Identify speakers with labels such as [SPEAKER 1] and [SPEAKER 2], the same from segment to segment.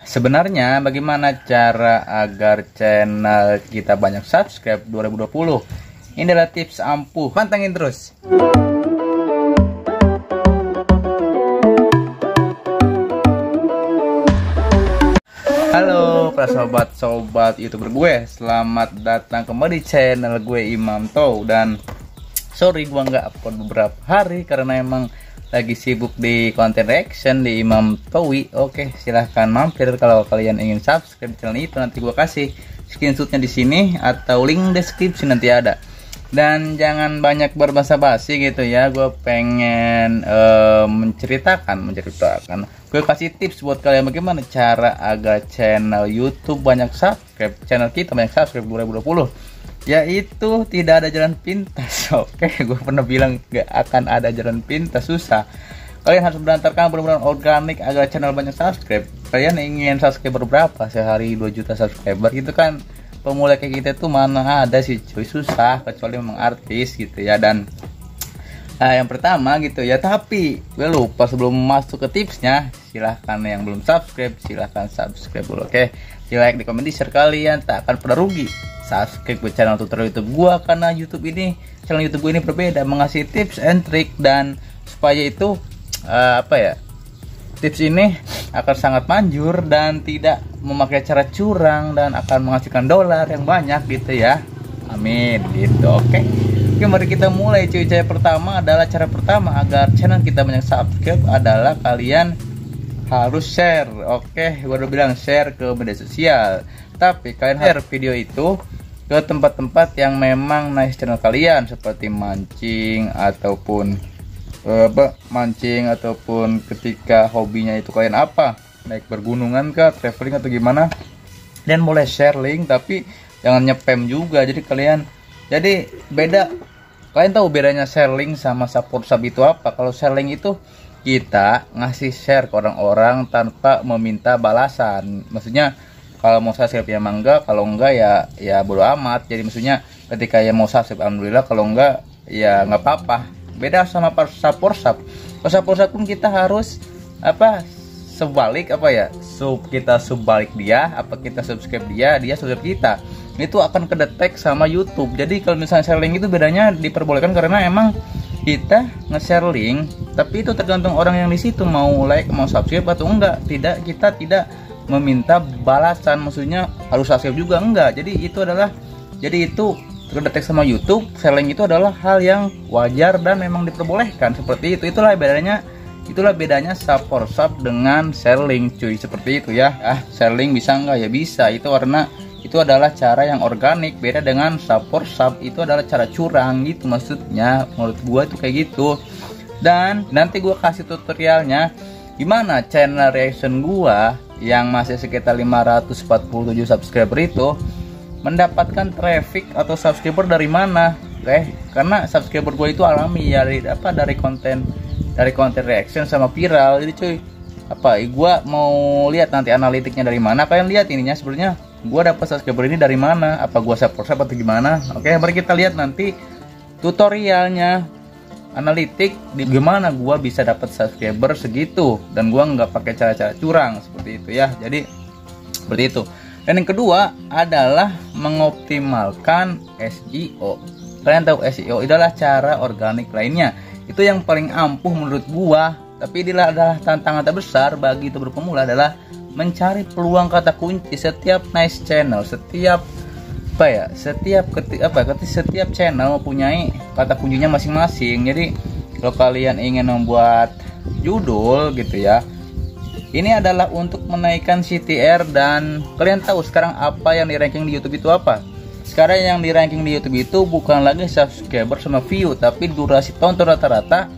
[SPEAKER 1] Sebenarnya bagaimana cara agar channel kita banyak subscribe 2020? Ini adalah tips ampuh, pantengin terus. Halo para sobat-sobat YouTuber gue, selamat datang kembali di channel gue Imam Tow. Dan sorry gue nggak upload beberapa hari karena emang lagi sibuk di konten reaction di Imam Towi. Oke, silahkan mampir kalau kalian ingin subscribe channel itu. Nanti gue kasih screenshotnya di sini atau link deskripsi nanti ada. Dan jangan banyak berbasa-basi gitu ya. Gue pengen menceritakan. Gue kasih tips buat kalian bagaimana cara agar channel YouTube banyak subscribe, channel kita banyak subscribe 2020. Yaitu tidak ada jalan pintas. Oke, gue pernah bilang gak akan ada jalan pintas, susah. Kalian harus berantarkan benar-benar organik agar channel banyak subscribe. Kalian ingin subscriber berapa? Sehari 2 juta subscriber gitu kan. Pemula kayak kita tuh mana ada sih cuy, susah kecuali memang artis gitu ya. Dan yang pertama gitu ya, tapi gue lupa sebelum masuk ke tipsnya, silahkan yang belum subscribe silahkan subscribe dulu. Oke, di like, di komen, di share, kalian tak akan pernah rugi. Subscribe ke channel tutorial YouTube gua karena channel YouTube gua ini berbeda, mengasih tips and trick, dan supaya itu tips ini akan sangat manjur dan tidak memakai cara curang dan akan menghasilkan dolar yang banyak gitu ya. Amin gitu. Oke, mari kita mulai cuy. Cara pertama agar channel kita banyak subscribe adalah kalian harus share. Oke, gua udah bilang share ke media sosial, tapi kalian share video itu ke tempat-tempat yang memang nice channel kalian, seperti mancing ataupun ketika hobinya itu kalian naik bergunungan kah, traveling atau gimana. Dan boleh share link tapi jangan nyepam juga. Jadi kalian tahu bedanya share link sama support sub itu apa? Kalau share link itu kita ngasih share ke orang-orang tanpa meminta balasan. Maksudnya kalau mau subscribe ya mangga, kalau enggak ya bodo amat. Jadi maksudnya ketika ya mau subscribe alhamdulillah, kalau enggak ya nggak apa-apa. Beda sama support sub. Kalau support sub pun kita harus kita subbalik dia, kita subscribe dia subscribe kita. Itu akan kedetek sama YouTube. Jadi kalau misalnya share link itu bedanya diperbolehkan karena emang kita nge-share link, tapi itu tergantung orang yang di situ mau like, mau subscribe atau enggak. Kita tidak meminta balasan, maksudnya harus subscribe juga enggak. Jadi itu terdetek sama YouTube. Share link itu adalah hal yang wajar dan memang diperbolehkan seperti itu. Itulah bedanya support sub dengan share link cuy, seperti itu ya. Share link bisa enggak? Ya bisa. Itu karena itu adalah cara yang organik. Beda dengan support sub, itu adalah cara curang gitu maksudnya. Menurut gua itu kayak gitu. Dan nanti gua kasih tutorialnya gimana channel reaction gua yang masih sekitar 547 subscriber itu mendapatkan traffic atau subscriber dari mana. Karena subscriber gue itu alami ya, dari konten reaction sama viral. Jadi cuy, gue mau lihat nanti analitiknya dari mana. Kalian lihat ininya sebenarnya gue dapat subscriber ini dari mana, apa gue support atau gimana. Oke, mari kita lihat nanti tutorialnya, analitik di gimana gue bisa dapat subscriber segitu dan gue nggak pakai cara-cara curang seperti itu ya. Jadi seperti itu. Dan yang kedua adalah mengoptimalkan SEO. Kalian tahu SEO adalah cara organik lainnya. Itu yang paling ampuh menurut gua. Tapi inilah adalah tantangan terbesar bagi YouTuber pemula adalah mencari peluang kata kunci setiap nice channel. Setiap channel mempunyai kata kuncinya masing-masing. Jadi kalau kalian ingin membuat judul gitu ya, ini adalah untuk menaikkan CTR. Dan kalian tahu sekarang apa yang di ranking di YouTube itu apa? Sekarang yang di ranking di YouTube itu bukan lagi subscriber sama view, tapi durasi tonton rata-rata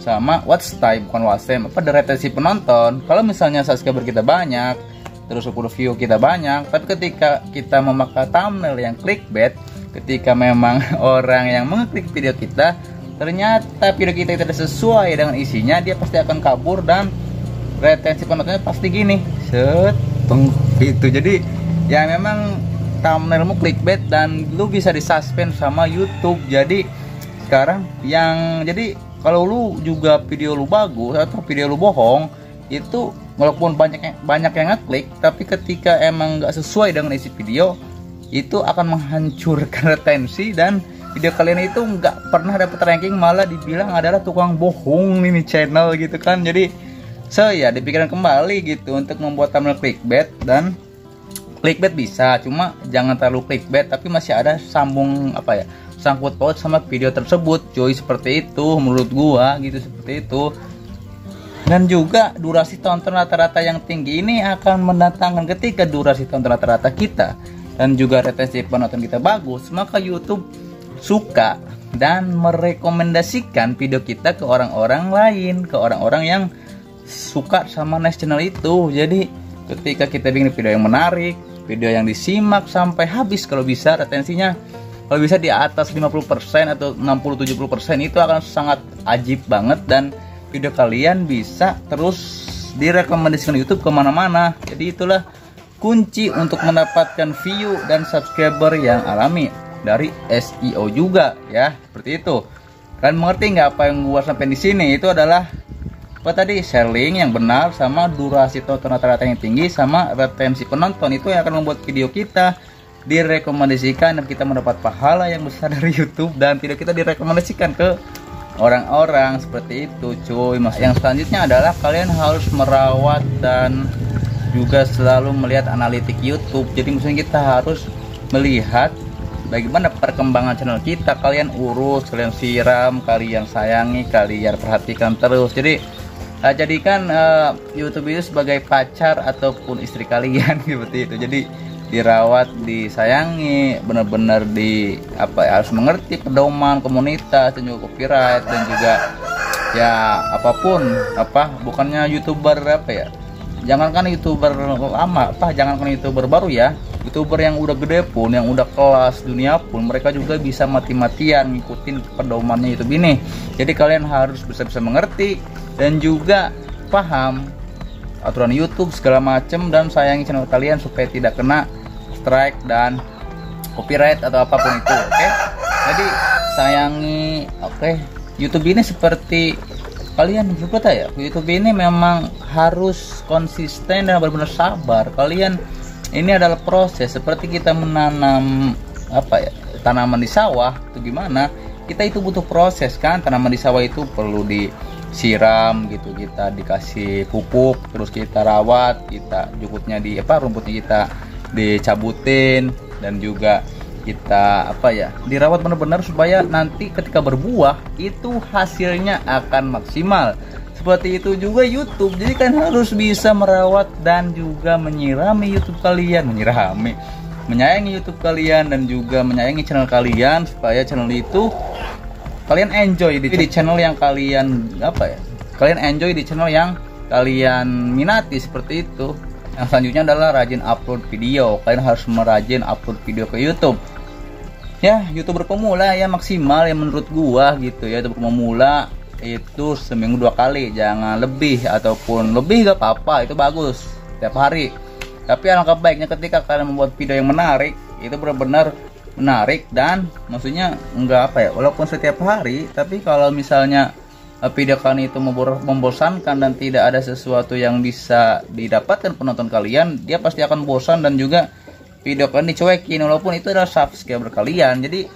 [SPEAKER 1] sama watch time, bukan watch time, retensi penonton. Kalau misalnya subscriber kita banyak, terus 10 view kita banyak, tapi ketika kita memakai thumbnail yang clickbait, ketika memang orang yang mengeklik video kita ternyata video kita tidak sesuai dengan isinya, dia pasti akan kabur dan retensi penontonnya pasti gini gitu. Jadi ya memang thumbnailmu clickbait dan lu bisa disuspend sama YouTube. Jadi sekarang kalau lu juga video lu bagus atau video lu bohong, itu walaupun banyak yang ngeklik, tapi ketika emang nggak sesuai dengan isi video, itu akan menghancurkan retensi dan video kalian itu nggak pernah dapat ranking, malah dibilang adalah tukang bohong ini channel gitu kan. Jadi ya dipikirkan kembali gitu untuk membuat thumbnail clickbait. Dan clickbait bisa, cuma jangan terlalu clickbait tapi masih ada sangkut paut sama video tersebut cuy, seperti itu menurut gua gitu, seperti itu. Dan juga durasi tonton rata-rata yang tinggi ini akan mendatangkan, ketika durasi tonton rata-rata kita dan juga retensi penonton kita bagus, maka YouTube suka dan merekomendasikan video kita ke orang-orang lain, ke orang-orang yang suka sama next channel itu. Jadi ketika kita bikin video yang menarik, video yang disimak sampai habis, kalau bisa retensinya kalau bisa di atas 50% atau 60-70%, itu akan sangat ajib banget, dan video kalian bisa terus direkomendasikan YouTube kemana-mana. Jadi itulah kunci untuk mendapatkan view dan subscriber yang alami dari SEO juga ya, seperti itu. Kalian mengerti nggak apa yang gua sampai di sini? Itu adalah apa tadi, share link yang benar, sama durasi tonton rata-rata yang tinggi, sama retensi penonton, itu yang akan membuat video kita direkomendasikan dan kita mendapat pahala yang besar dari YouTube, dan video kita direkomendasikan ke orang-orang, seperti itu cuy. Yang selanjutnya adalah kalian harus merawat dan juga selalu melihat analitik YouTube. Jadi misalnya kita harus melihat bagaimana perkembangan channel kita, kalian urus, kalian siram, kalian sayangi, kalian perhatikan terus. Jadi jadikan YouTube itu sebagai pacar ataupun istri kalian seperti itu. Jadi dirawat, disayangi, benar-benar harus mengerti pedoman komunitas dan juga copyright, dan juga ya apapun bukannya YouTuber jangankan YouTuber lama, jangankan YouTuber baru ya, YouTuber yang udah gede pun, yang udah kelas dunia pun, mereka juga bisa mati-matian ngikutin pedomannya YouTube ini. Jadi kalian harus bisa mengerti dan juga paham aturan YouTube segala macem, dan sayangi channel kalian supaya tidak kena strike dan copyright atau apapun itu. Oke? Jadi sayangi. YouTube ini seperti kalian berkata ya, YouTube ini memang harus konsisten dan benar-benar sabar. Kalian ini adalah proses seperti kita menanam tanaman di sawah. Itu gimana? Kita itu butuh proses kan. Tanaman di sawah itu perlu disiram gitu, kita dikasih pupuk, terus kita rawat, kita rumputnya kita dicabutin, dan juga kita dirawat benar-benar supaya nanti ketika berbuah itu hasilnya akan maksimal. Seperti itu juga YouTube. Jadi kan harus bisa merawat dan juga menyirami YouTube kalian, menyayangi YouTube kalian, dan juga menyayangi channel kalian, supaya channel itu kalian enjoy di channel yang kalian kalian enjoy di channel yang kalian minati, seperti itu. Yang selanjutnya adalah rajin upload video. Kalian harus merajin upload video ke YouTube. Ya, YouTuber pemula ya maksimal ya menurut gua gitu ya. YouTuber pemula itu seminggu 2 kali, jangan lebih, ataupun lebih gak apa-apa, itu bagus tiap hari. Tapi alangkah baiknya ketika kalian membuat video yang menarik, itu benar-benar menarik, dan maksudnya enggak walaupun setiap hari, tapi kalau misalnya video kalian itu membosankan dan tidak ada sesuatu yang bisa didapatkan penonton kalian, dia pasti akan bosan, dan juga video kalian dicuekin walaupun itu adalah subscriber kalian. Jadi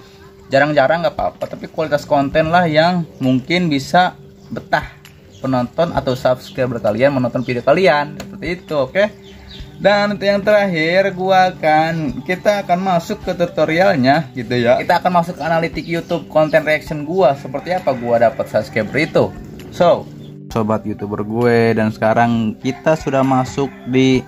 [SPEAKER 1] jarang-jarang nggak apa-apa, tapi kualitas konten lah yang mungkin bisa betah penonton atau subscriber kalian menonton video kalian, seperti itu. Oke? Dan yang terakhir kita akan masuk ke tutorialnya gitu ya. Kita akan masuk ke analitik YouTube konten reaction gua, seperti apa gua dapat subscriber itu. So, sobat YouTuber gue, dan sekarang kita sudah masuk di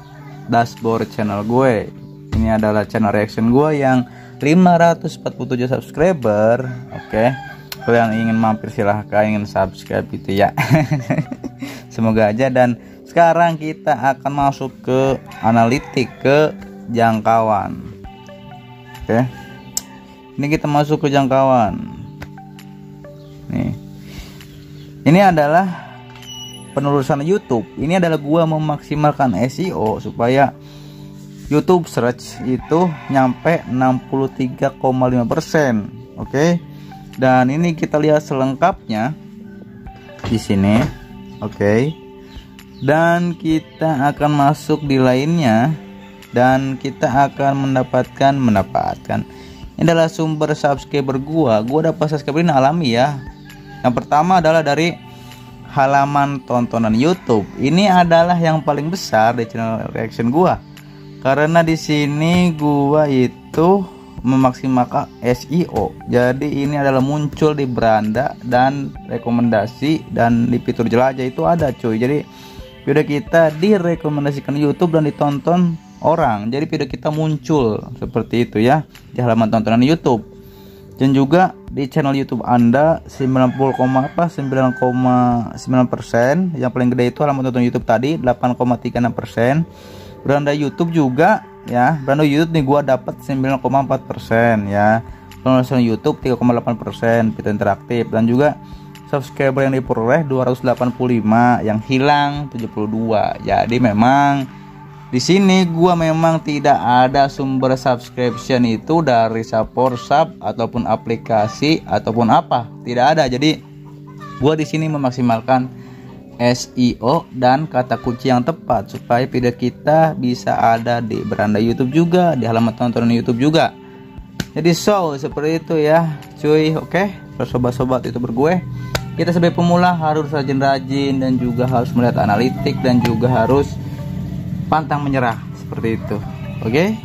[SPEAKER 1] dashboard channel gue. Ini adalah channel reaction gue yang 547 subscriber. Oke. Kalau yang ingin mampir silahkan, ingin subscribe gitu ya. Semoga aja. Dan sekarang kita akan masuk ke analitik, ke jangkauan. Oke. Ini kita masuk ke jangkauan. Nih. Ini adalah penelusuran YouTube. Ini adalah gua memaksimalkan SEO supaya YouTube search itu nyampe 63,5%. Oke. Dan ini kita lihat selengkapnya di sini. Oke. dan kita akan masuk di lainnya, dan kita akan mendapatkan ini adalah sumber subscriber gua dapat subscriber ini alami ya. Yang pertama adalah dari halaman tontonan YouTube. Ini adalah yang paling besar di channel reaction gua, karena di sini gua itu memaksimalkan SEO. Jadi ini adalah muncul di beranda dan rekomendasi, dan di fitur jelajah itu ada cuy. Jadi video kita direkomendasikan YouTube dan ditonton orang. Jadi video kita muncul seperti itu ya di halaman tontonan YouTube. Dan juga di channel YouTube Anda 9,9%. Yang paling gede itu halaman tontonan YouTube tadi 8,36%. Beranda YouTube juga ya, beranda YouTube nih gua dapat 9,4% ya. Promosi YouTube 3,8%, fitur interaktif, dan juga subscriber yang diperoleh 285, yang hilang 72. Jadi memang di sini gua memang tidak ada sumber subscription itu dari Saporsub ataupun aplikasi ataupun apa, tidak ada. Jadi gua di sini memaksimalkan SEO dan kata kunci yang tepat supaya video kita bisa ada di beranda YouTube juga, di halaman tontonan YouTube juga. Jadi seperti itu ya cuy. Oke, sobat-sobat YouTuber gue, kita sebagai pemula harus rajin-rajin dan juga harus melihat analitik dan juga harus pantang menyerah seperti itu. Oke,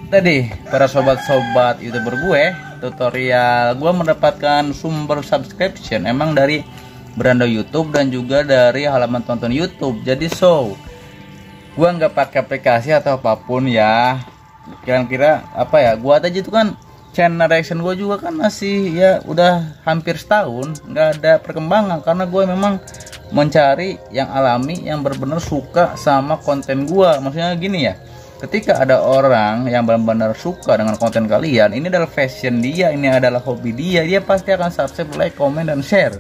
[SPEAKER 1] tadi para sobat-sobat YouTuber gue, tutorial gue mendapatkan sumber subscription emang dari beranda YouTube dan juga dari halaman tonton YouTube. Jadi gua nggak pakai aplikasi atau apapun ya. Kira-kira apa ya, gua aja itu kan channel reaction gua juga kan masih ya udah hampir setahun nggak ada perkembangan, karena gua memang mencari yang alami, yang benar-benar suka sama konten gua. Maksudnya gini ya, ketika ada orang yang benar-benar suka dengan konten kalian, ini adalah passion dia, ini adalah hobi dia pasti akan subscribe, like, komen, dan share.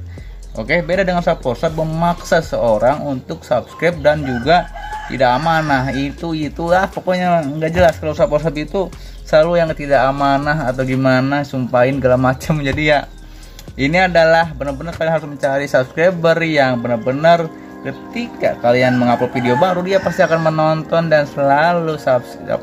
[SPEAKER 1] Oke, beda dengan Saporsub memaksa seorang untuk subscribe dan juga tidak amanah. Itulah pokoknya nggak jelas. Kalau Saporsub itu selalu yang tidak amanah atau gimana, sumpahin segala macam. Jadi ya ini adalah benar-benar kalian harus mencari subscriber yang benar-benar ketika kalian mengupload video baru dia pasti akan menonton dan selalu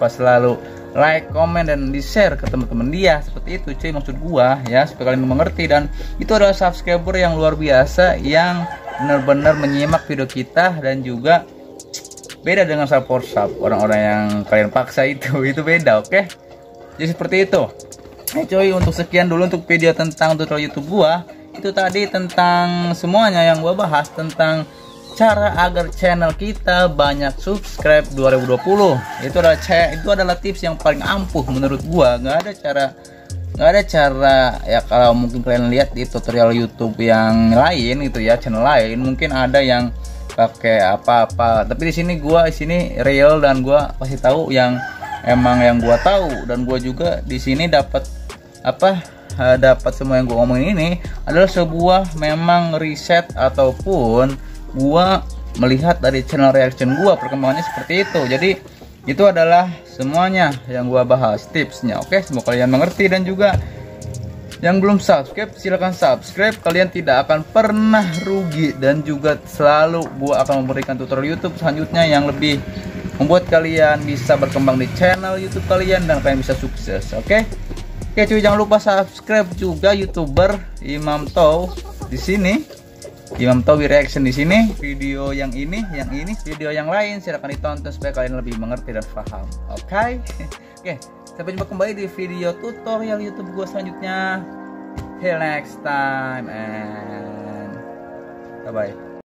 [SPEAKER 1] selalu like, komen, dan di share ke teman-teman dia. Seperti itu cuy maksud gua ya, supaya kalian mengerti. Dan itu adalah subscriber yang luar biasa yang benar-benar menyimak video kita, dan juga beda dengan Saporsub, orang-orang yang kalian paksa itu beda. Oke, jadi seperti itu. Cuy, untuk sekian dulu untuk video tentang tutorial YouTube gua. Itu tadi tentang semuanya yang gua bahas tentang cara agar channel kita banyak subscribe 2020. Itu adalah tips yang paling ampuh menurut gua. Nggak ada cara ya. Kalau mungkin kalian lihat di tutorial YouTube yang lain gitu ya, channel lain mungkin ada yang pakai apa-apa, tapi di sini real, dan gua pasti tahu yang emang yang gua tahu. Dan gua juga di sini dapat semua yang gua ngomongin ini adalah sebuah memang riset ataupun gua melihat dari channel reaction gua, perkembangannya seperti itu. Jadi itu adalah semuanya yang gua bahas, tipsnya. Oke, semoga kalian mengerti, dan juga yang belum subscribe silahkan subscribe. Kalian tidak akan pernah rugi, dan juga selalu gua akan memberikan tutorial YouTube selanjutnya yang lebih membuat kalian bisa berkembang di channel YouTube kalian dan kalian bisa sukses. Oke cuy, jangan lupa subscribe juga YouTuber Imam Tow di sini. Imam Towi Reaction di sini. Video yang ini, video yang lain silahkan ditonton supaya kalian lebih mengerti dan paham. Oke, sampai jumpa kembali di video tutorial YouTube gue selanjutnya. Till next time and bye bye.